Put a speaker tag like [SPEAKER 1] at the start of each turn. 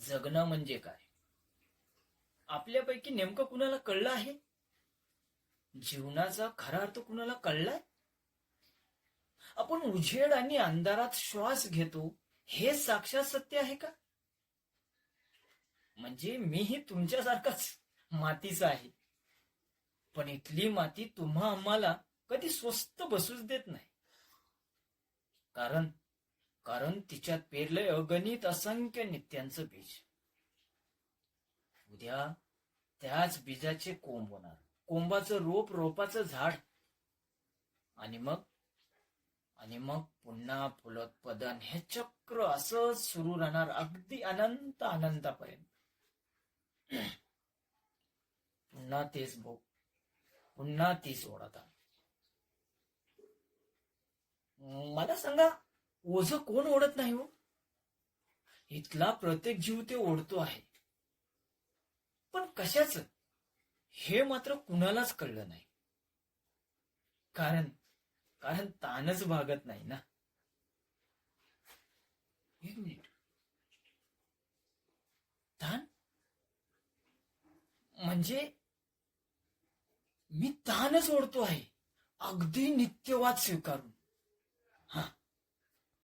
[SPEAKER 1] जगणं म्हणजे काय? आपल्यापैकी नेमकं कुणाला कळलं आहे? जीवनाचा खरा अर्थ कुणाला कळलाय? आपण उजेड आणि अंधारात श्वास घेतो, हे साक्षात सत्य आहे का? म्हणजे मीही तुमच्यासारखाच मातीचा आहे, पण इथली माती तुम्हा आम्हाला कधी स्वस्त बसूच देत नाही. कारण कारण तिच्यात पेरलंय अगणित असंख्य नित्यांचं बीज. उद्या त्याच बीजाचे कोंब होणार, कोंबाचं रोप, रोपाचं झाड, आणि मग पुन्हा फुलोत्पादन. हे चक्र असंच सुरू राहणार अगदी अनंत अनंतापर्यंत. पुन्हा तेच भोग, पुन्हा तीच ओढता. मला सांगा, ओझ कोण ओढत नाही हो? इथला प्रत्येक जीव ते ओढतो आहे. पण कशाच, हे मात्र कुणालाच कळलं नाही. कारण कारण ताणच भागत नाही ना. एक मिनिट, ताण म्हणजे मी ताणच ओढतो आहे, अगदी नित्यवाद स्वीकारून. हा,